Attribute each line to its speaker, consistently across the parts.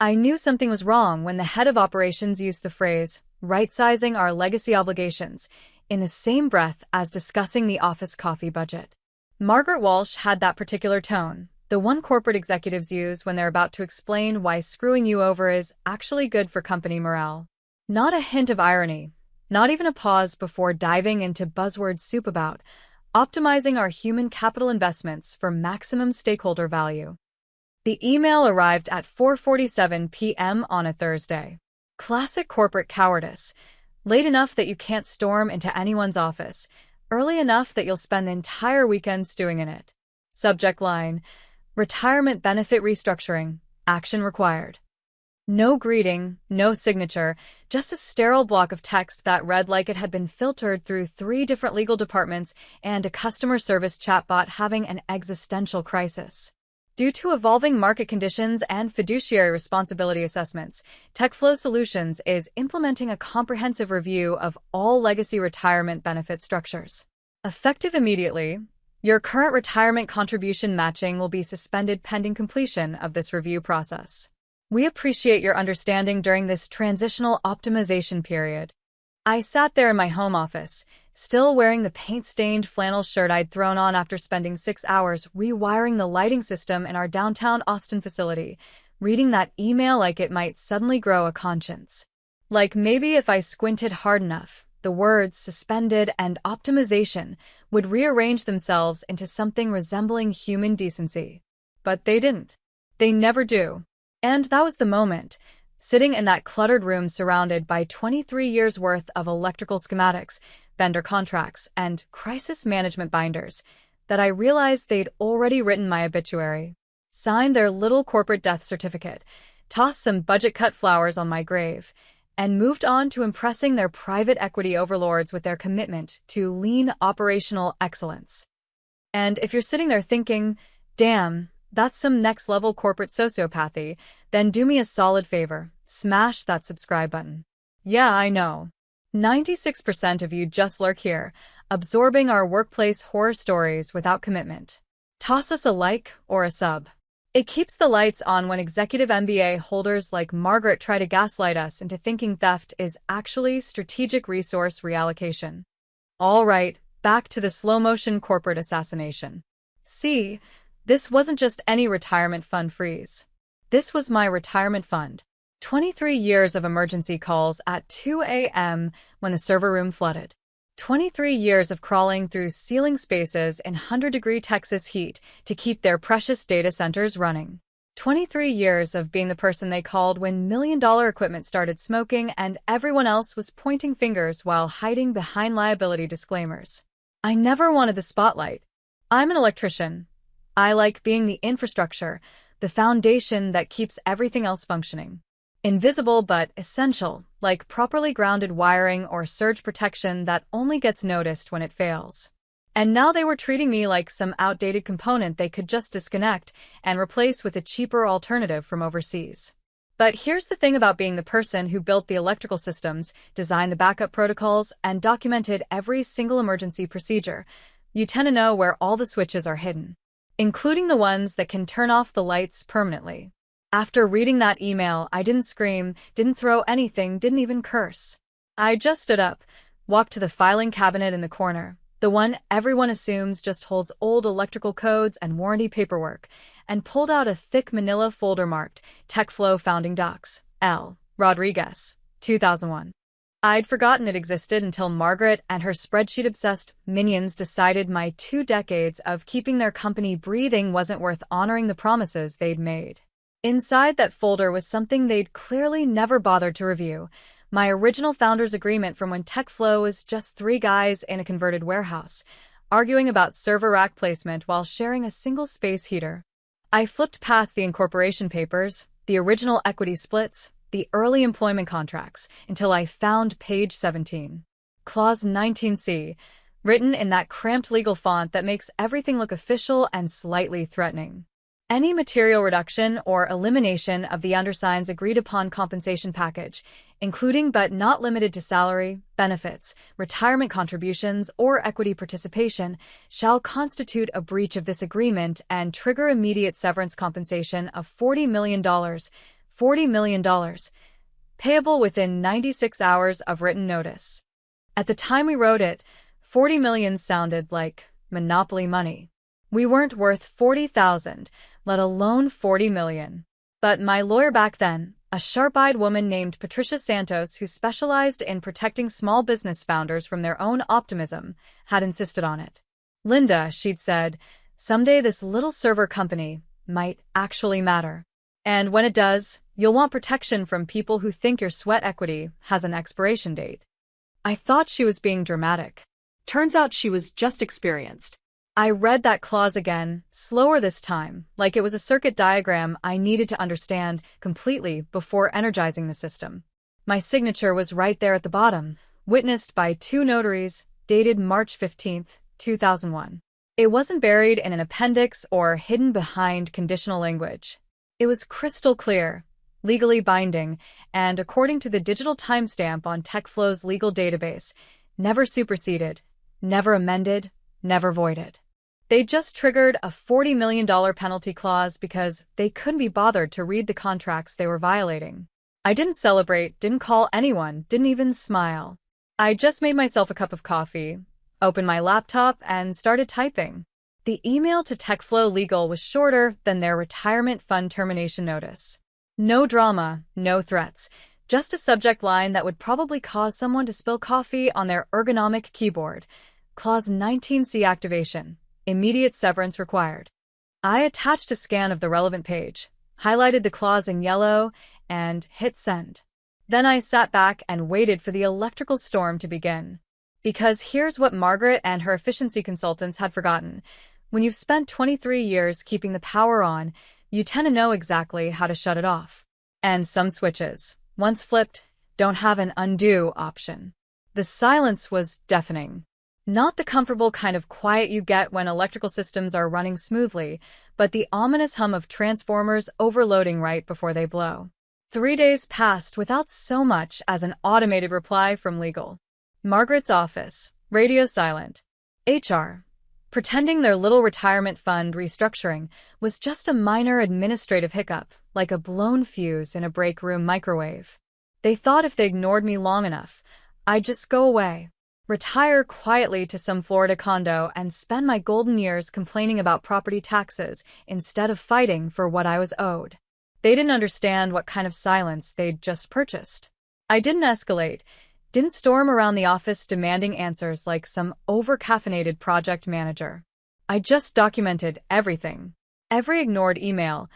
Speaker 1: I knew something was wrong when the head of operations used the phrase, right-sizing our legacy obligations, in the same breath as discussing the office coffee budget. Margaret Walsh had that particular tone, the one corporate executives use when they're about to explain why screwing you over is actually good for company morale. Not a hint of irony, not even a pause before diving into buzzword soup about optimizing our human capital investments for maximum stakeholder value. The email arrived at 4:47 p.m. on a Thursday. Classic corporate cowardice. Late enough that you can't storm into anyone's office, early enough that you'll spend the entire weekend stewing in it. Subject line: Retirement benefit restructuring. Action required. No greeting, no signature, just a sterile block of text that read like it had been filtered through 3 different legal departments and a customer service chatbot having an existential crisis. Due to evolving market conditions and fiduciary responsibility assessments, TechFlow Solutions is implementing a comprehensive review of all legacy retirement benefit structures. Effective immediately, your current retirement contribution matching will be suspended pending completion of this review process. We appreciate your understanding during this transitional optimization period. I sat there in my home office, still wearing the paint-stained flannel shirt I'd thrown on after spending 6 hours rewiring the lighting system in our downtown Austin facility, reading that email like it might suddenly grow a conscience. Like maybe if I squinted hard enough, the words suspended and optimization would rearrange themselves into something resembling human decency. But they didn't. They never do. And that was the moment, sitting in that cluttered room surrounded by 23 years' worth of electrical schematics, vendor contracts, and crisis management binders, that I realized they'd already written my obituary, signed their little corporate death certificate, tossed some budget-cut flowers on my grave, and moved on to impressing their private equity overlords with their commitment to lean operational excellence. And if you're sitting there thinking, damn, that's some next-level corporate sociopathy, then do me a solid favor, smash that subscribe button. Yeah, I know. 96% of you just lurk here, absorbing our workplace horror stories without commitment. Toss us a like or a sub. It keeps the lights on when executive MBA holders like Margaret try to gaslight us into thinking theft is actually strategic resource reallocation. All right, back to the slow-motion corporate assassination. See, this wasn't just any retirement fund freeze. This was my retirement fund. 23 years of emergency calls at 2 a.m. when the server room flooded. 23 years of crawling through ceiling spaces in 100-degree Texas heat to keep their precious data centers running. 23 years of being the person they called when million-dollar equipment started smoking and everyone else was pointing fingers while hiding behind liability disclaimers. I never wanted the spotlight. I'm an electrician. I like being the infrastructure, the foundation that keeps everything else functioning. Invisible but essential, like properly grounded wiring or surge protection that only gets noticed when it fails. And now they were treating me like some outdated component they could just disconnect and replace with a cheaper alternative from overseas. But here's the thing about being the person who built the electrical systems, designed the backup protocols, and documented every single emergency procedure. You tend to know where all the switches are hidden, including the ones that can turn off the lights permanently. After reading that email, I didn't scream, didn't throw anything, didn't even curse. I just stood up, walked to the filing cabinet in the corner, the one everyone assumes just holds old electrical codes and warranty paperwork, and pulled out a thick manila folder marked TechFlow Founding Docs, L. Rodriguez, 2001. I'd forgotten it existed until Margaret and her spreadsheet-obsessed minions decided my 2 decades of keeping their company breathing wasn't worth honoring the promises they'd made. Inside that folder was something they'd clearly never bothered to review, my original founder's agreement from when TechFlow was just 3 guys in a converted warehouse, arguing about server rack placement while sharing a single space heater. I flipped past the incorporation papers, the original equity splits, the early employment contracts, until I found page 17. Clause 19C, written in that cramped legal font that makes everything look official and slightly threatening. Any material reduction or elimination of the undersigned's agreed-upon compensation package, including but not limited to salary, benefits, retirement contributions, or equity participation, shall constitute a breach of this agreement and trigger immediate severance compensation of $40 million, $40 million, payable within 96 hours of written notice. At the time we wrote it, 40 million sounded like monopoly money. We weren't worth 40,000, let alone 40 million. But my lawyer back then, a sharp-eyed woman named Patricia Santos who specialized in protecting small business founders from their own optimism, had insisted on it. Linda, she'd said, someday this little server company might actually matter. And when it does, you'll want protection from people who think your sweat equity has an expiration date. I thought she was being dramatic.
Speaker 2: Turns out she was just experienced.
Speaker 1: I read that clause again, slower this time, like it was a circuit diagram I needed to understand completely before energizing the system. My signature was right there at the bottom, witnessed by 2 notaries, dated March 15, 2001. It wasn't buried in an appendix or hidden behind conditional language. It was crystal clear, legally binding, and according to the digital timestamp on TechFlow's legal database, never superseded, never amended, never voided. They just triggered a $40 million penalty clause because they couldn't be bothered to read the contracts they were violating. I didn't celebrate, didn't call anyone, didn't even smile. I just made myself a cup of coffee, opened my laptop, and started typing. The email to TechFlow Legal was shorter than their retirement fund termination notice. No drama, no threats, just a subject line that would probably cause someone to spill coffee on their ergonomic keyboard. Clause 19C activation. Immediate severance required. I attached a scan of the relevant page, highlighted the clause in yellow, and hit send. Then I sat back and waited for the electrical storm to begin. Because here's what Margaret and her efficiency consultants had forgotten. When you've spent 23 years keeping the power on, you tend to know exactly how to shut it off. And some switches, once flipped, don't have an undo option. The silence was deafening. Not the comfortable kind of quiet you get when electrical systems are running smoothly, but the ominous hum of transformers overloading right before they blow. 3 days passed without so much as an automated reply from legal. Margaret's office, radio silent. HR, pretending their little retirement fund restructuring was just a minor administrative hiccup, like a blown fuse in a break room microwave. They thought if they ignored me long enough, I'd just go away. Retire quietly to some Florida condo and spend my golden years complaining about property taxes instead of fighting for what I was owed. They didn't understand what kind of silence they'd just purchased. I didn't escalate, didn't storm around the office demanding answers like some over-caffeinated project manager. I just documented everything. Every ignored email,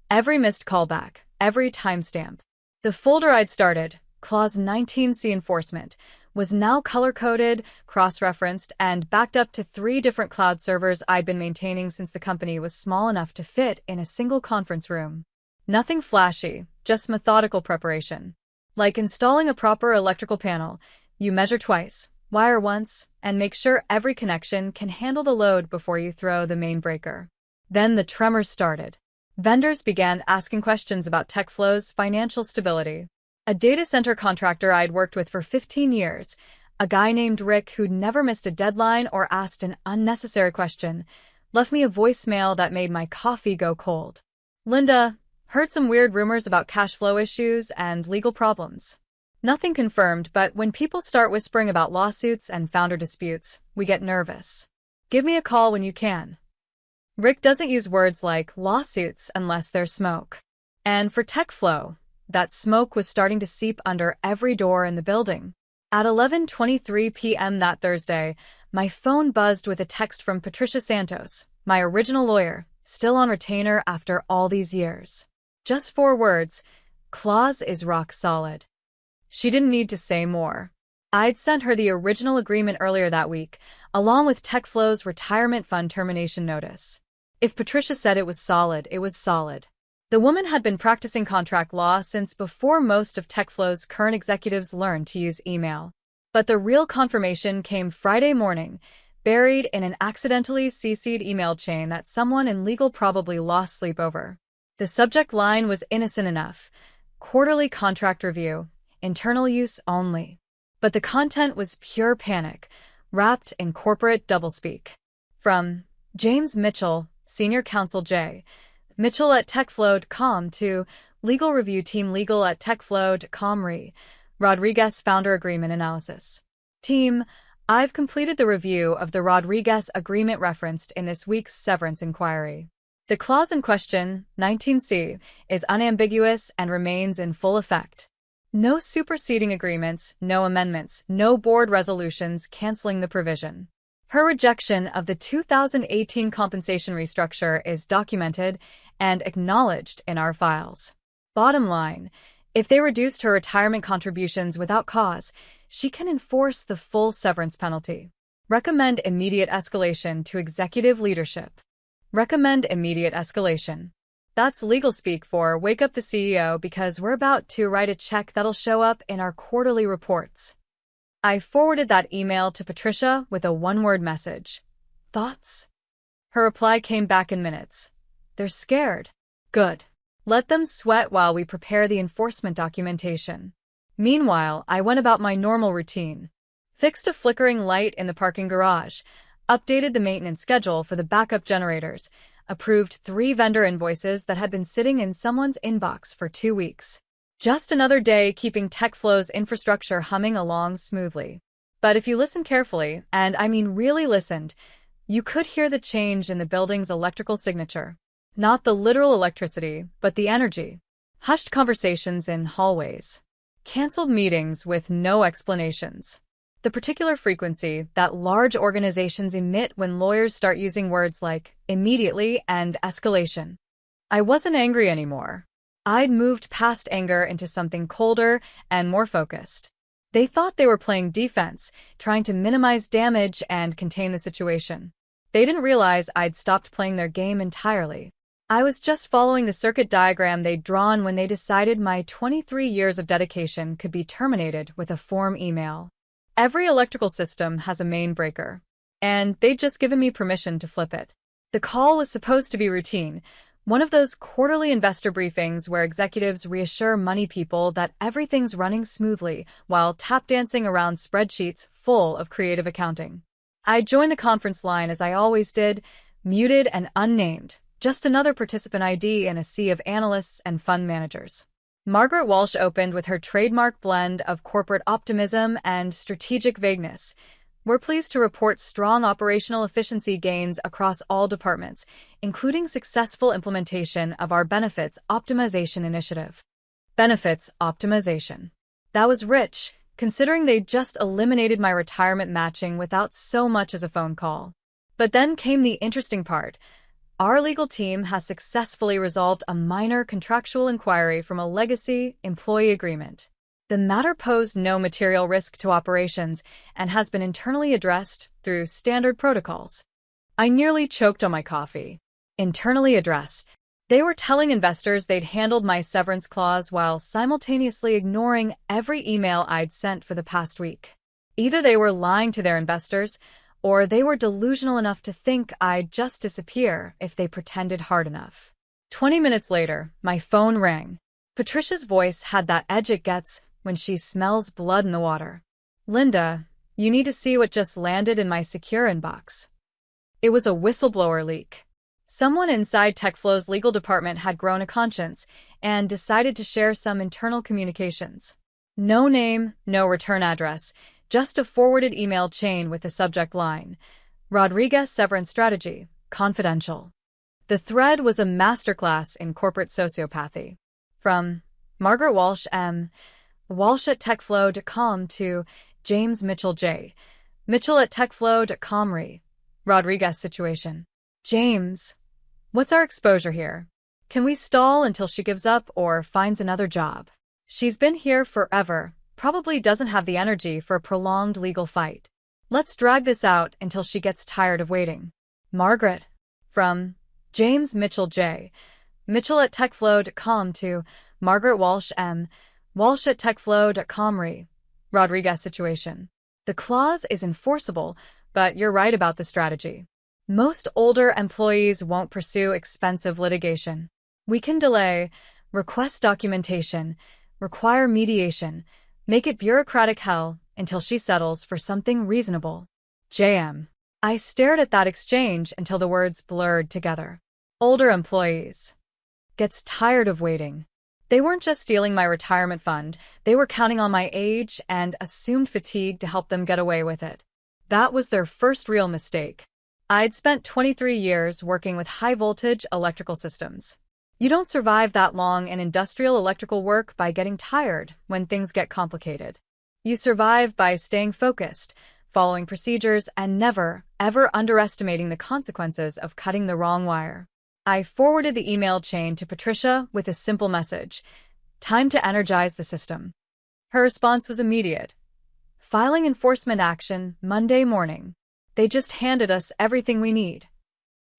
Speaker 1: every missed callback, every timestamp. The folder I'd started, Clause 19C Enforcement, was now color-coded, cross-referenced, and backed up to 3 different cloud servers I'd been maintaining since the company was small enough to fit in a single conference room. Nothing flashy, just methodical preparation. Like installing a proper electrical panel, you measure twice, wire once, and make sure every connection can handle the load before you throw the main breaker. Then the tremors started. Vendors began asking questions about TechFlow's financial stability. A data center contractor I'd worked with for 15 years, a guy named Rick who'd never missed a deadline or asked an unnecessary question, left me a voicemail that made my coffee go cold. Linda, heard some weird rumors about cash flow issues and legal problems. Nothing confirmed, but when people start whispering about lawsuits and founder disputes, we get nervous. Give me a call when you can. Rick doesn't use words like lawsuits unless there's smoke. And for TechFlow, that smoke was starting to seep under every door in the building. At 11:23 p.m. that Thursday, my phone buzzed with a text from Patricia Santos, my original lawyer, still on retainer after all these years. Just 4 words, clause is rock solid. She didn't need to say more. I'd sent her the original agreement earlier that week, along with TechFlow's retirement fund termination notice. If Patricia said it was solid, it was solid. The woman had been practicing contract law since before most of TechFlow's current executives learned to use email. But the real confirmation came Friday morning, buried in an accidentally CC'd email chain that someone in legal probably lost sleep over. The subject line was innocent enough: quarterly contract review, internal use only. But the content was pure panic, wrapped in corporate doublespeak. From James Mitchell, Senior Counsel J. Mitchell at techflow.com to Legal Review Team Legal at TechFlow.com Rodriguez Founder Agreement Analysis. Team, I've completed the review of the Rodriguez Agreement referenced in this week's severance inquiry. The clause in question, 19C, is unambiguous and remains in full effect. No superseding agreements, no amendments, no board resolutions canceling the provision. Her rejection of the 2018 compensation restructure is documented and acknowledged in our files. Bottom line, if they reduced her retirement contributions without cause, she can enforce the full severance penalty. Recommend immediate escalation to executive leadership. Recommend immediate escalation. That's legal speak for wake up the CEO because we're about to write a check that'll show up in our quarterly reports. I forwarded that email to Patricia with a one-word message. Thoughts? Her reply came back in minutes. They're scared. Good. Let them sweat while we prepare the enforcement documentation. Meanwhile, I went about my normal routine. Fixed a flickering light in the parking garage, updated the maintenance schedule for the backup generators, approved 3 vendor invoices that had been sitting in someone's inbox for 2 weeks. Just another day keeping TechFlow's infrastructure humming along smoothly. But if you listen carefully, and I mean really listened, you could hear the change in the building's electrical signature. Not the literal electricity, but the energy. Hushed conversations in hallways. Canceled meetings with no explanations. The particular frequency that large organizations emit when lawyers start using words like immediately and escalation. I wasn't angry anymore. I'd moved past anger into something colder and more focused. They thought they were playing defense, trying to minimize damage and contain the situation. They didn't realize I'd stopped playing their game entirely. I was just following the circuit diagram they'd drawn when they decided my 23 years of dedication could be terminated with a form email. Every electrical system has a main breaker, and they'd just given me permission to flip it. The call was supposed to be routine, one of those quarterly investor briefings where executives reassure money people that everything's running smoothly while tap dancing around spreadsheets full of creative accounting. I joined the conference line as I always did, muted and unnamed, just another participant ID in a sea of analysts and fund managers. Margaret Walsh opened with her trademark blend of corporate optimism and strategic vagueness. We're pleased to report strong operational efficiency gains across all departments, including successful implementation of our benefits optimization initiative. Benefits optimization. That was rich, considering they just eliminated my retirement matching without so much as a phone call. But then came the interesting part. Our legal team has successfully resolved a minor contractual inquiry from a legacy employee agreement. The matter posed no material risk to operations and has been internally addressed through standard protocols. I nearly choked on my coffee. Internally addressed. They were telling investors they'd handled my severance clause while simultaneously ignoring every email I'd sent for the past week. Either they were lying to their investors, or they were delusional enough to think I'd just disappear if they pretended hard enough. 20 minutes later, my phone rang. Patricia's voice had that edge it gets when she smells blood in the water. Linda, you need to see what just landed in my secure inbox. It was a whistleblower leak. Someone inside TechFlow's legal department had grown a conscience and decided to share some internal communications. No name, no return address, just a forwarded email chain with the subject line, Rodriguez Severance Strategy, Confidential. The thread was a masterclass in corporate sociopathy. From Margaret Walsh M. Walsh at TechFlow.com to James Mitchell J. Mitchell at TechFlow.com Rodriguez situation. James, what's our exposure here? Can we stall until she gives up or finds another job? She's been here forever, probably doesn't have the energy for a prolonged legal fight. Let's drag this out until she gets tired of waiting. Margaret. From James Mitchell J. Mitchell at TechFlow.com to Margaret Walsh M. Walsh at TechFlow.com Rodriguez situation. The clause is enforceable, but you're right about the strategy. Most older employees won't pursue expensive litigation. We can delay, request documentation, require mediation, make it bureaucratic hell until she settles for something reasonable. JM. I stared at that exchange until the words blurred together. Older employees. Gets tired of waiting. They weren't just stealing my retirement fund, they were counting on my age and assumed fatigue to help them get away with it. That was their first real mistake. I'd spent 23 years working with high-voltage electrical systems. You don't survive that long in industrial electrical work by getting tired when things get complicated. You survive by staying focused, following procedures, and never, ever underestimating the consequences of cutting the wrong wire. I forwarded the email chain to Patricia with a simple message: time to energize the system. Her response was immediate. Filing enforcement action Monday morning. They just handed us everything we need.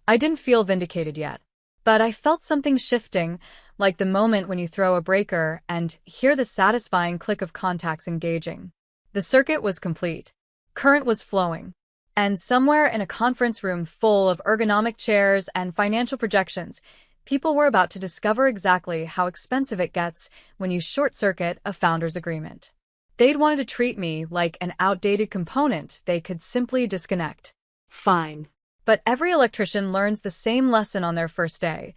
Speaker 1: I didn't feel vindicated yet, but I felt something shifting, like the moment when you throw a breaker and hear the satisfying click of contacts engaging. The circuit was complete. Current was flowing. And somewhere in a conference room full of ergonomic chairs and financial projections, people were about to discover exactly how expensive it gets when you short-circuit a founder's agreement. They'd wanted to treat me like an outdated component they could simply disconnect.
Speaker 2: Fine.
Speaker 1: But every electrician learns the same lesson on their first day.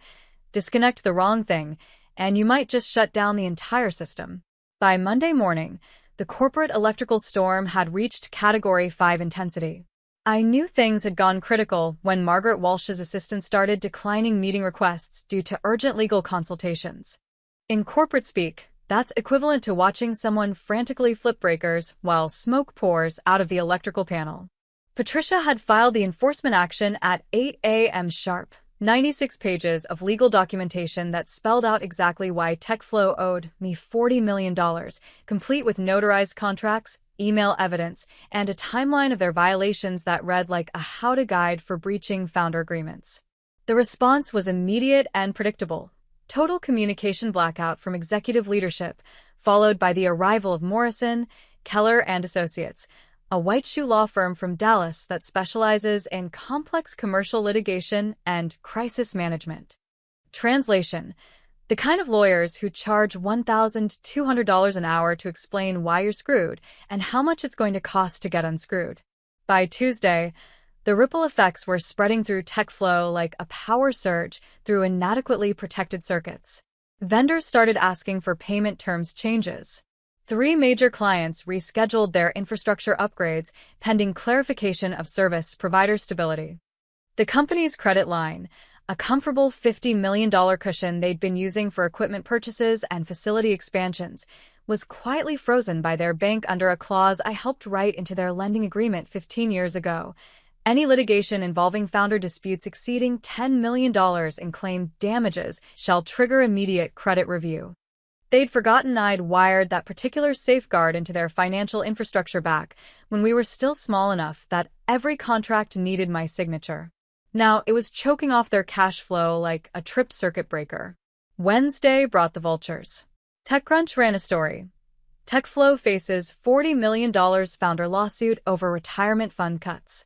Speaker 1: Disconnect the wrong thing, and you might just shut down the entire system. By Monday morning, the corporate electrical storm had reached Category 5 intensity. I knew things had gone critical when Margaret Walsh's assistant started declining meeting requests due to urgent legal consultations. In corporate speak, that's equivalent to watching someone frantically flip breakers while smoke pours out of the electrical panel. Patricia had filed the enforcement action at 8 a.m. sharp, 96 pages of legal documentation that spelled out exactly why TechFlow owed me $40 million, complete with notarized contracts, email evidence, and a timeline of their violations that read like a how-to guide for breaching founder agreements. The response was immediate and predictable. Total communication blackout from executive leadership, followed by the arrival of Morrison, Keller and Associates, a white-shoe law firm from Dallas that specializes in complex commercial litigation and crisis management. Translation: the kind of lawyers who charge $1,200 an hour to explain why you're screwed and how much it's going to cost to get unscrewed. By Tuesday, the ripple effects were spreading through TechFlow like a power surge through inadequately protected circuits. Vendors started asking for payment terms changes. 3 major clients rescheduled their infrastructure upgrades pending clarification of service provider stability. The company's credit line, a comfortable $50 million cushion they'd been using for equipment purchases and facility expansions, was quietly frozen by their bank under a clause I helped write into their lending agreement 15 years ago. Any litigation involving founder disputes exceeding $10 million in claimed damages shall trigger immediate credit review. They'd forgotten I'd wired that particular safeguard into their financial infrastructure back when we were still small enough that every contract needed my signature. Now it was choking off their cash flow like a tripped circuit breaker. Wednesday brought the vultures. TechCrunch ran a story. TechFlow faces $40 million founder lawsuit over retirement fund cuts.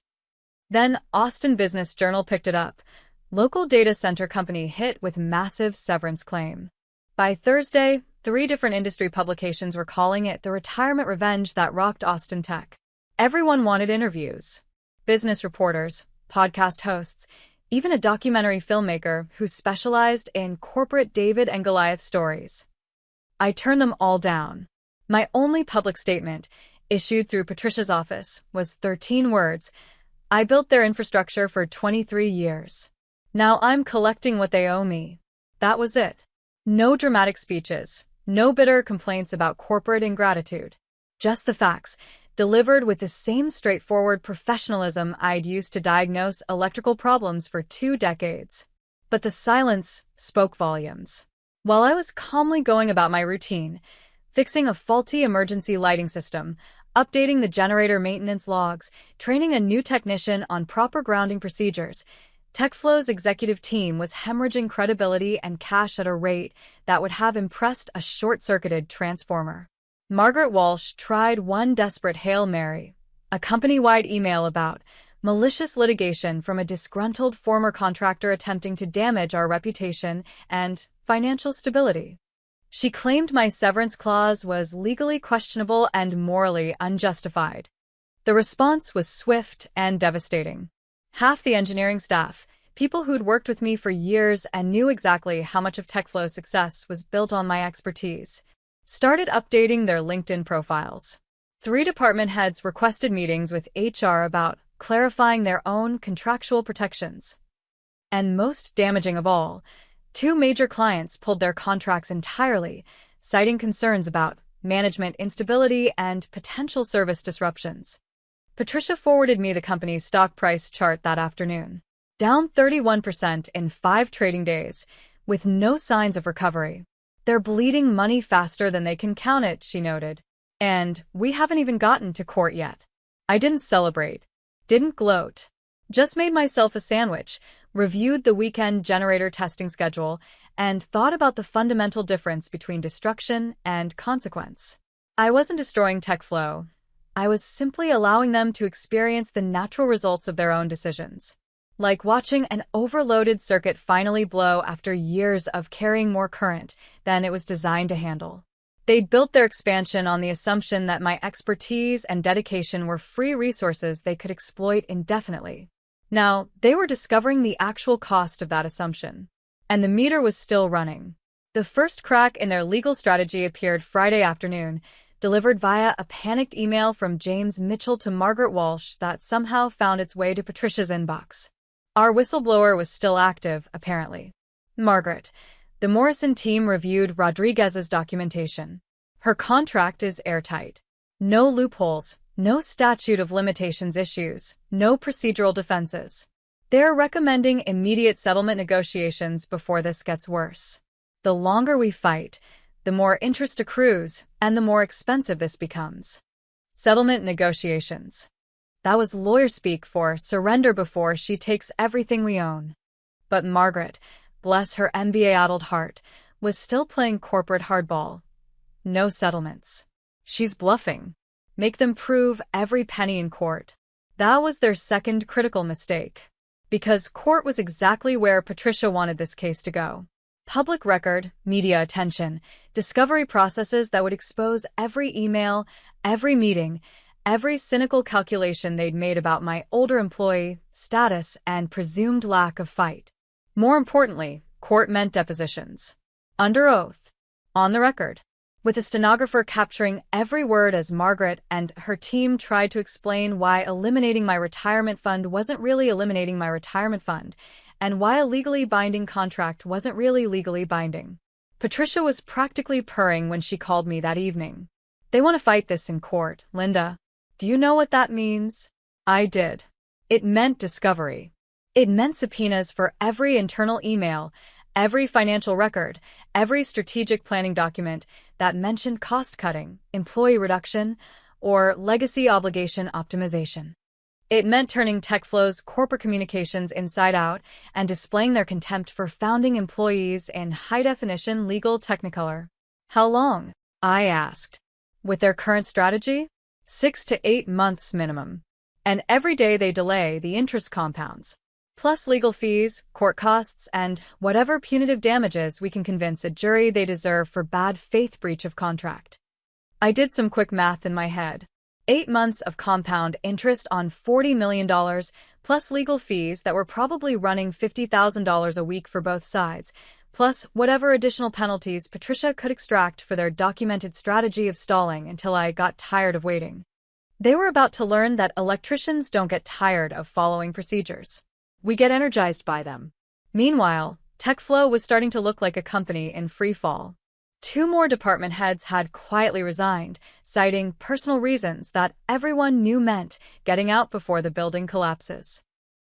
Speaker 1: Then Austin Business Journal picked it up. Local data center company hit with massive severance claim. By Thursday, 3 different industry publications were calling it the retirement revenge that rocked Austin tech. Everyone wanted interviews. Business reporters, podcast hosts, even a documentary filmmaker who specialized in corporate David and Goliath stories. I turned them all down. My only public statement, issued through Patricia's office, was 13 words. I built their infrastructure for 23 years. Now I'm collecting what they owe me. That was it. No dramatic speeches, no bitter complaints about corporate ingratitude. Just the facts, delivered with the same straightforward professionalism I'd used to diagnose electrical problems for 2 decades. But the silence spoke volumes. While I was calmly going about my routine, fixing a faulty emergency lighting system, updating the generator maintenance logs, training a new technician on proper grounding procedures, TechFlow's executive team was hemorrhaging credibility and cash at a rate that would have impressed a short-circuited transformer. Margaret Walsh tried one desperate Hail Mary, a company-wide email about malicious litigation from a disgruntled former contractor attempting to damage our reputation and financial stability. She claimed my severance clause was legally questionable and morally unjustified. The response was swift and devastating. Half the engineering staff, People who'd worked with me for years and knew exactly how much of TechFlow's success was built on my expertise, started updating their LinkedIn profiles. 3 department heads requested meetings with HR about clarifying their own contractual protections. And most damaging of all, 2 major clients pulled their contracts entirely, citing concerns about management instability and potential service disruptions. Patricia forwarded me the company's stock price chart that afternoon. Down 31% in 5 trading days, with no signs of recovery. They're bleeding money faster than they can count it, she noted. And we haven't even gotten to court yet. I didn't celebrate, didn't gloat. Just made myself a sandwich, reviewed the weekend generator testing schedule, and thought about the fundamental difference between destruction and consequence. I wasn't destroying TechFlow. I was simply allowing them to experience the natural results of their own decisions. Like watching an overloaded circuit finally blow after years of carrying more current than it was designed to handle. They'd built their expansion on the assumption that my expertise and dedication were free resources they could exploit indefinitely. Now, they were discovering the actual cost of that assumption. And the meter was still running. The first crack in their legal strategy appeared Friday afternoon, delivered via a panicked email from James Mitchell to Margaret Walsh that somehow found its way to Patricia's inbox. Our whistleblower was still active, apparently. Margaret, the Morrison team reviewed Rodriguez's documentation. Her contract is airtight. No loopholes, no statute of limitations issues, no procedural defenses. They're recommending immediate settlement negotiations before this gets worse. The longer we fight, the more interest accrues, and the more expensive this becomes. Settlement negotiations. That was lawyer speak for surrender before she takes everything we own. But Margaret, bless her MBA-addled heart, was still playing corporate hardball. No settlements. She's bluffing. Make them prove every penny in court. That was their second critical mistake. Because court was exactly where Patricia wanted this case to go. Public record, media attention, discovery processes that would expose every email, every meeting, every cynical calculation they'd made about my older employee, status, and presumed lack of fight. More importantly, court meant depositions. Under oath. On the record. With a stenographer capturing every word as Margaret and her team tried to explain why eliminating my retirement fund wasn't really eliminating my retirement fund, and why a legally binding contract wasn't really legally binding. Patricia was practically purring when she called me that evening. They want to fight this in court, Linda. Do you know what that means? I did. It meant discovery. It meant subpoenas for every internal email, every financial record, every strategic planning document that mentioned cost-cutting, employee reduction, or legacy obligation optimization. It meant turning TechFlow's corporate communications inside out and displaying their contempt for founding employees in high-definition legal technicolor. How long? I asked. With their current strategy? 6 to 8 months minimum. And every day they delay, the interest compounds. Plus legal fees, court costs, and whatever punitive damages we can convince a jury they deserve for bad faith breach of contract. I did some quick math in my head. 8 months of compound interest on $40 million, plus legal fees that were probably running $50,000 a week for both sides, plus whatever additional penalties Patricia could extract for their documented strategy of stalling until I got tired of waiting. They were about to learn that electricians don't get tired of following procedures. We get energized by them. Meanwhile, TechFlow was starting to look like a company in free fall. 2 more department heads had quietly resigned, citing personal reasons that everyone knew meant getting out before the building collapses.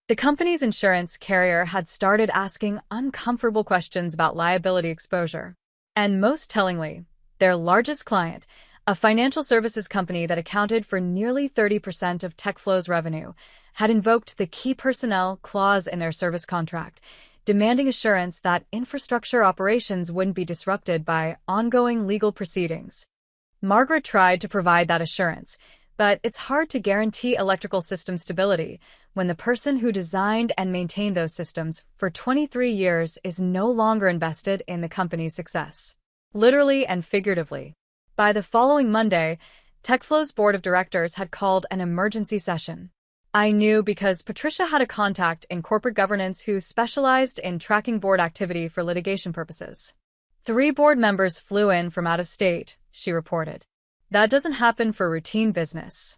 Speaker 1: The company's insurance carrier had started asking uncomfortable questions about liability exposure. And most tellingly, their largest client, a financial services company that accounted for nearly 30% of TechFlow's revenue, had invoked the key personnel clause in their service contract, demanding assurance that infrastructure operations wouldn't be disrupted by ongoing legal proceedings. Margaret tried to provide that assurance, but it's hard to guarantee electrical system stability when the person who designed and maintained those systems for 23 years is no longer invested in the company's success. Literally and figuratively. By the following Monday, TechFlow's board of directors had called an emergency session. I knew because Patricia had a contact in corporate governance who specialized in tracking board activity for litigation purposes. 3 board members flew in from out of state, she reported. That doesn't happen for routine business.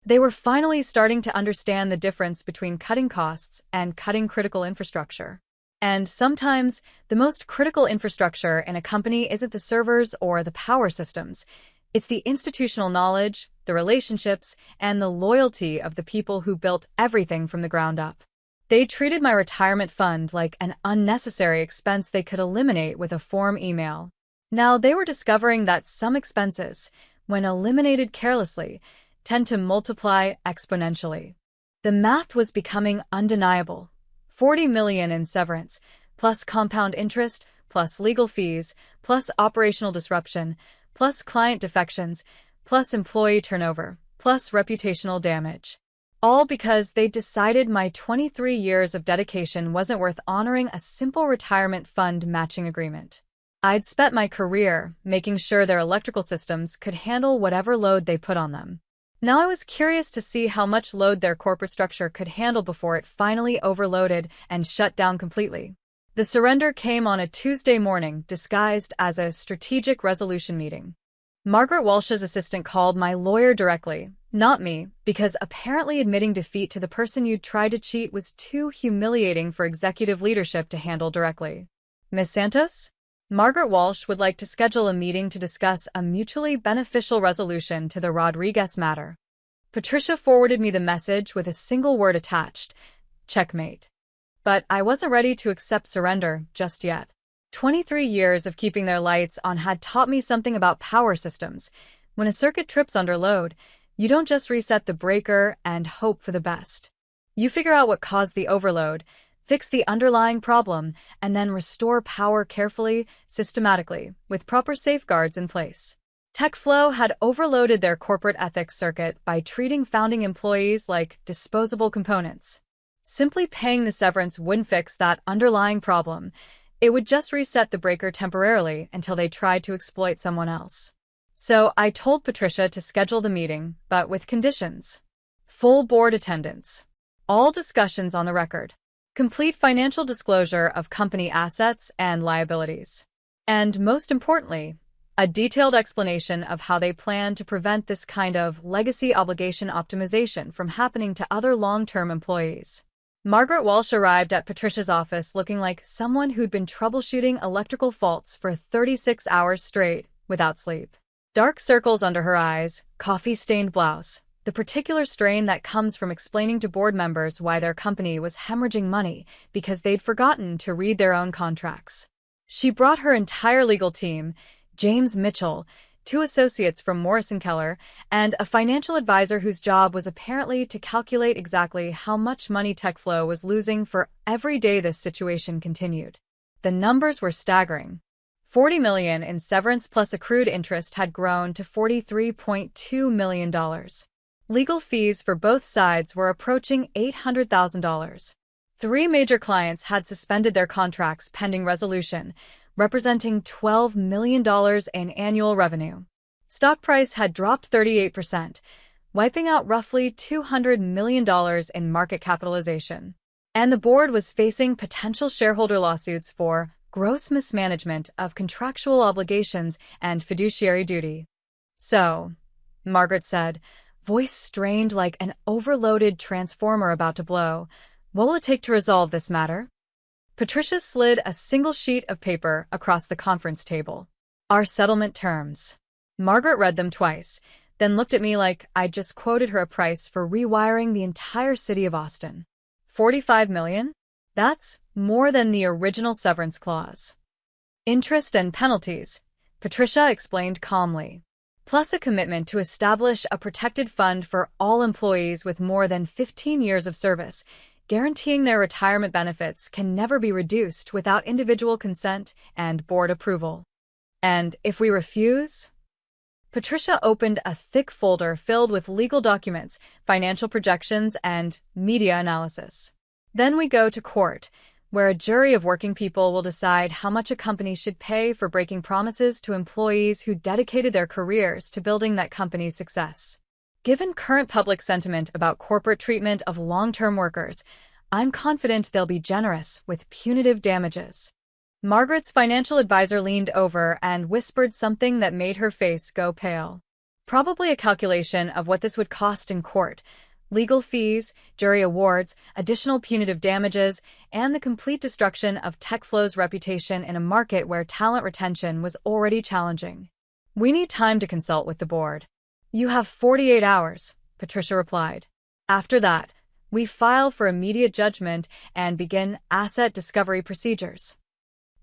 Speaker 1: They were finally starting to understand the difference between cutting costs and cutting critical infrastructure. And sometimes, the most critical infrastructure in a company isn't the servers or the power systems. It's the institutional knowledge, the relationships, and the loyalty of the people who built everything from the ground up. They treated my retirement fund like an unnecessary expense they could eliminate with a form email. Now they were discovering that some expenses, when eliminated carelessly, tend to multiply exponentially. The math was becoming undeniable. 40 million in severance, plus compound interest, plus legal fees, plus operational disruption, plus client defections, plus employee turnover, plus reputational damage. All because they decided my 23 years of dedication wasn't worth honoring a simple retirement fund matching agreement. I'd spent my career making sure their electrical systems could handle whatever load they put on them. Now I was curious to see how much load their corporate structure could handle before it finally overloaded and shut down completely. The surrender came on a Tuesday morning, disguised as a strategic resolution meeting. Margaret Walsh's assistant called my lawyer directly, not me, because apparently admitting defeat to the person you'd tried to cheat was too humiliating for executive leadership to handle directly. Miss Santos? Margaret Walsh would like to schedule a meeting to discuss a mutually beneficial resolution to the Rodriguez matter. Patricia forwarded me the message with a single word attached: checkmate. But I wasn't ready to accept surrender just yet. 23 years of keeping their lights on had taught me something about power systems. When a circuit trips under load, you don't just reset the breaker and hope for the best. You figure out what caused the overload, fix the underlying problem, and then restore power carefully, systematically, with proper safeguards in place. TechFlow had overloaded their corporate ethics circuit by treating founding employees like disposable components. Simply paying the severance wouldn't fix that underlying problem. It would just reset the breaker temporarily until they tried to exploit someone else. So I told Patricia to schedule the meeting, but with conditions. Full board attendance. All discussions on the record. Complete financial disclosure of company assets and liabilities. And most importantly, a detailed explanation of how they plan to prevent this kind of legacy obligation optimization from happening to other long-term employees. Margaret Walsh arrived at Patricia's office looking like someone who'd been troubleshooting electrical faults for 36 hours straight without sleep. Dark circles under her eyes, coffee-stained blouse, the particular strain that comes from explaining to board members why their company was hemorrhaging money because they'd forgotten to read their own contracts. She brought her entire legal team, James Mitchell, 2 associates from Morrison Keller, and a financial advisor whose job was apparently to calculate exactly how much money TechFlow was losing for every day this situation continued. The numbers were staggering. 40 million in severance plus accrued interest had grown to $43.2 million. Legal fees for both sides were approaching $800,000. 3 major clients had suspended their contracts pending resolution, representing $12 million in annual revenue. Stock price had dropped 38%, wiping out roughly $200 million in market capitalization. And the board was facing potential shareholder lawsuits for gross mismanagement of contractual obligations and fiduciary duty. So, Margaret said, voice strained like an overloaded transformer about to blow, what will it take to resolve this matter? Patricia slid a single sheet of paper across the conference table. Our settlement terms. Margaret read them twice, then looked at me like I'd just quoted her a price for rewiring the entire city of Austin. 45 million? That's more than the original severance clause. Interest and penalties, Patricia explained calmly. Plus a commitment to establish a protected fund for all employees with more than 15 years of service, guaranteeing their retirement benefits can never be reduced without individual consent and board approval. And if we refuse? Patricia opened a thick folder filled with legal documents, financial projections, and media analysis. Then we go to court, where a jury of working people will decide how much a company should pay for breaking promises to employees who dedicated their careers to building that company's success. Given current public sentiment about corporate treatment of long-term workers, I'm confident they'll be generous with punitive damages. Margaret's financial advisor leaned over and whispered something that made her face go pale. Probably a calculation of what this would cost in court: legal fees, jury awards, additional punitive damages, and the complete destruction of TechFlow's reputation in a market where talent retention was already challenging. We need time to consult with the board. You have 48 hours, Patricia replied. After that, we file for immediate judgment and begin asset discovery procedures.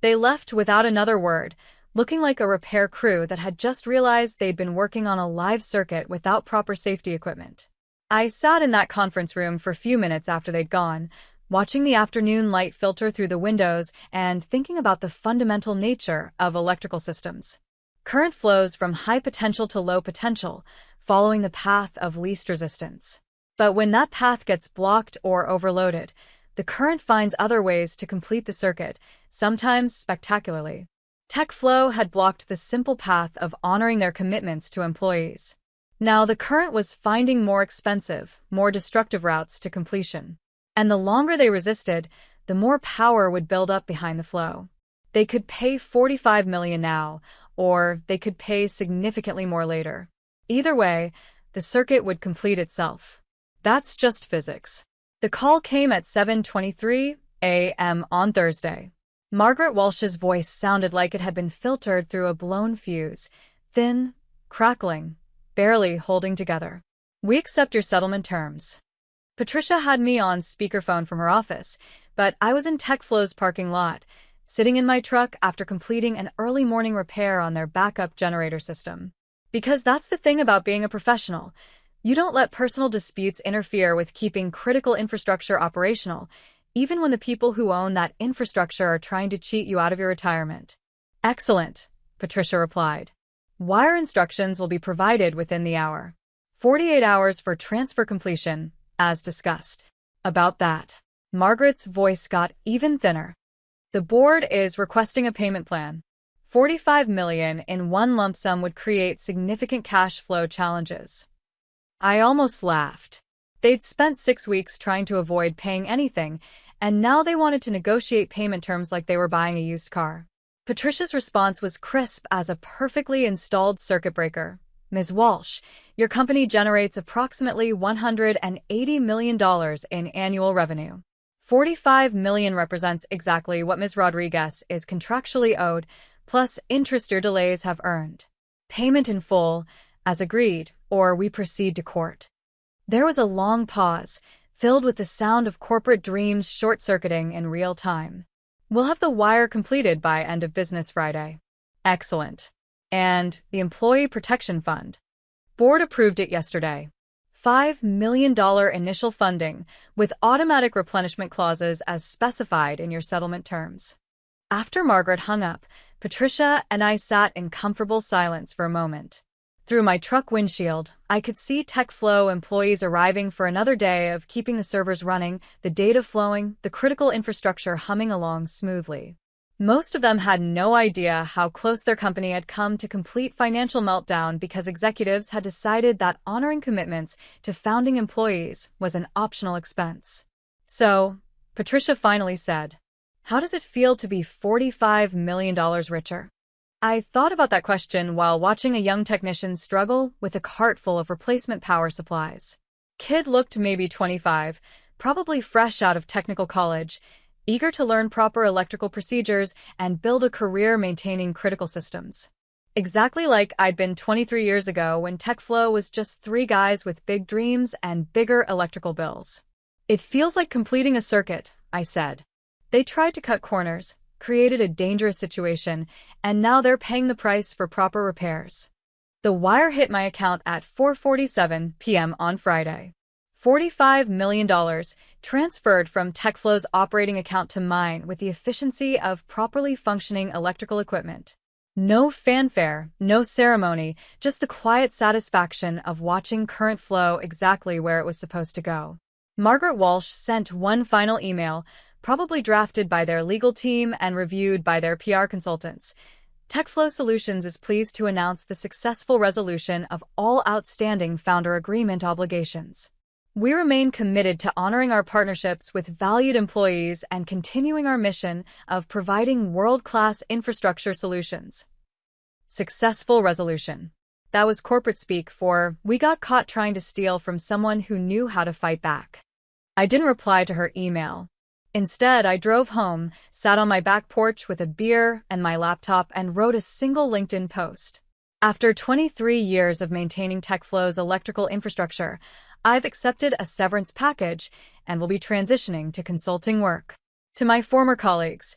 Speaker 1: They left without another word, looking like a repair crew that had just realized they'd been working on a live circuit without proper safety equipment. I sat in that conference room for a few minutes after they'd gone, watching the afternoon light filter through the windows and thinking about the fundamental nature of electrical systems. Current flows from high potential to low potential, following the path of least resistance. But when that path gets blocked or overloaded, the current finds other ways to complete the circuit, sometimes spectacularly. TechFlow had blocked the simple path of honoring their commitments to employees. Now the current was finding more expensive, more destructive routes to completion. And the longer they resisted, the more power would build up behind the flow. They could pay $45 million now, or they could pay significantly more later. Either way, the circuit would complete itself. That's just physics. The call came at 7:23 a.m. on Thursday. Margaret Walsh's voice sounded like it had been filtered through a blown fuse, thin, crackling, barely holding together. We accept your settlement terms. Patricia had me on speakerphone from her office, but I was in TechFlow's parking lot, sitting in my truck after completing an early morning repair on their backup generator system. Because that's the thing about being a professional. You don't let personal disputes interfere with keeping critical infrastructure operational, even when the people who own that infrastructure are trying to cheat you out of your retirement. Excellent, Patricia replied. Wire instructions will be provided within the hour. 48 hours for transfer completion, as discussed. About that, Margaret's voice got even thinner. The board is requesting a payment plan. $45 million in one lump sum would create significant cash flow challenges. I almost laughed. They'd spent 6 weeks trying to avoid paying anything, and now they wanted to negotiate payment terms like they were buying a used car. Patricia's response was crisp as a perfectly installed circuit breaker. Ms. Walsh, your company generates approximately $180 million in annual revenue. $45 million represents exactly what Ms. Rodriguez is contractually owed, plus interest your delays have earned. Payment in full, as agreed, or we proceed to court. There was a long pause, filled with the sound of corporate dreams short-circuiting in real time. We'll have the wire completed by end of business Friday. Excellent. And the Employee Protection Fund. Board approved it yesterday. $5 million initial funding, with automatic replenishment clauses as specified in your settlement terms. After Margaret hung up, Patricia and I sat in comfortable silence for a moment. Through my truck windshield, I could see TechFlow employees arriving for another day of keeping the servers running, the data flowing, the critical infrastructure humming along smoothly. Most of them had no idea how close their company had come to complete financial meltdown because executives had decided that honoring commitments to founding employees was an optional expense. So, Patricia finally said, "How does it feel to be $45 million richer?" I thought about that question while watching a young technician struggle with a cart full of replacement power supplies. Kid looked maybe 25, probably fresh out of technical college, eager to learn proper electrical procedures and build a career maintaining critical systems. Exactly like I'd been 23 years ago when TechFlow was just 3 guys with big dreams and bigger electrical bills. It feels like completing a circuit, I said. They tried to cut corners, created a dangerous situation, and now they're paying the price for proper repairs. The wire hit my account at 4:47 p.m. on Friday. $45 million transferred from TechFlow's operating account to mine with the efficiency of properly functioning electrical equipment. No fanfare, no ceremony, just the quiet satisfaction of watching current flow exactly where it was supposed to go. Margaret Walsh sent one final email, probably drafted by their legal team and reviewed by their PR consultants. TechFlow Solutions is pleased to announce the successful resolution of all outstanding founder agreement obligations. We remain committed to honoring our partnerships with valued employees and continuing our mission of providing world-class infrastructure solutions. Successful resolution. That was corporate speak for, we got caught trying to steal from someone who knew how to fight back. I didn't reply to her email. Instead, I drove home, sat on my back porch with a beer and my laptop, and wrote a single LinkedIn post. After 23 years of maintaining TechFlow's electrical infrastructure, I've accepted a severance package and will be transitioning to consulting work. To my former colleagues,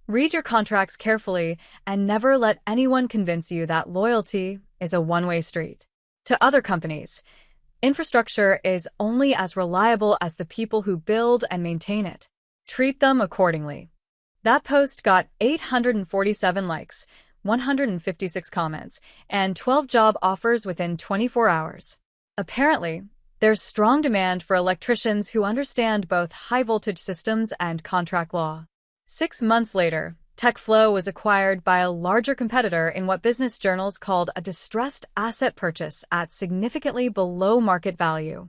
Speaker 1: read your contracts carefully and never let anyone convince you that loyalty is a one-way street. To other companies, infrastructure is only as reliable as the people who build and maintain it. Treat them accordingly. That post got 847 likes, 156 comments, and 12 job offers within 24 hours. Apparently, there's strong demand for electricians who understand both high-voltage systems and contract law. 6 months later, TechFlow was acquired by a larger competitor in what business journals called a distressed asset purchase at significantly below market value.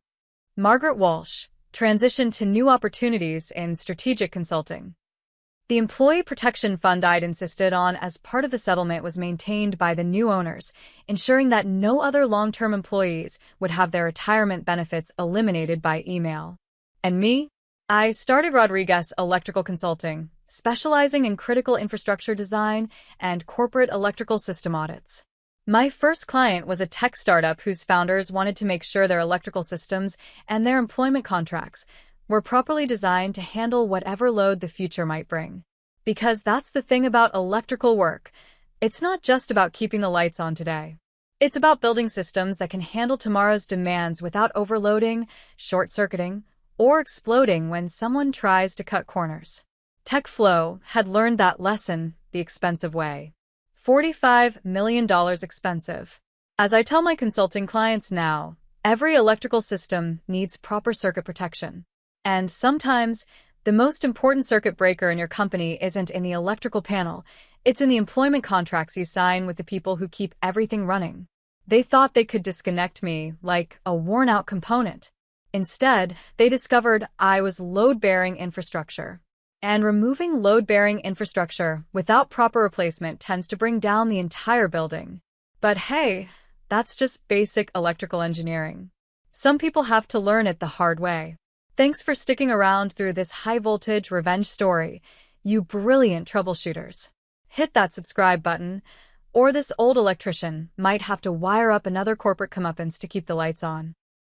Speaker 1: Margaret Walsh transitioned to new opportunities in strategic consulting. The Employee Protection Fund I'd insisted on as part of the settlement was maintained by the new owners, ensuring that no other long-term employees would have their retirement benefits eliminated by email. And me? I started Rodriguez Electrical Consulting, specializing in critical infrastructure design and corporate electrical system audits. My first client was a tech startup whose founders wanted to make sure their electrical systems and their employment contracts were properly designed to handle whatever load the future might bring. Because that's the thing about electrical work. It's not just about keeping the lights on today. It's about building systems that can handle tomorrow's demands without overloading, short-circuiting, or exploding when someone tries to cut corners. TechFlow had learned that lesson the expensive way. $45 million expensive. As I tell my consulting clients now, every electrical system needs proper circuit protection. And sometimes, the most important circuit breaker in your company isn't in the electrical panel, it's in the employment contracts you sign with the people who keep everything running. They thought they could disconnect me like a worn-out component. Instead, they discovered I was load-bearing infrastructure. And removing load-bearing infrastructure without proper replacement tends to bring down the entire building. But hey, that's just basic electrical engineering. Some people have to learn it the hard way. Thanks for sticking around through this high-voltage revenge story, you brilliant troubleshooters. Hit that subscribe button, or this old electrician might have to wire up another corporate comeuppance to keep the lights on.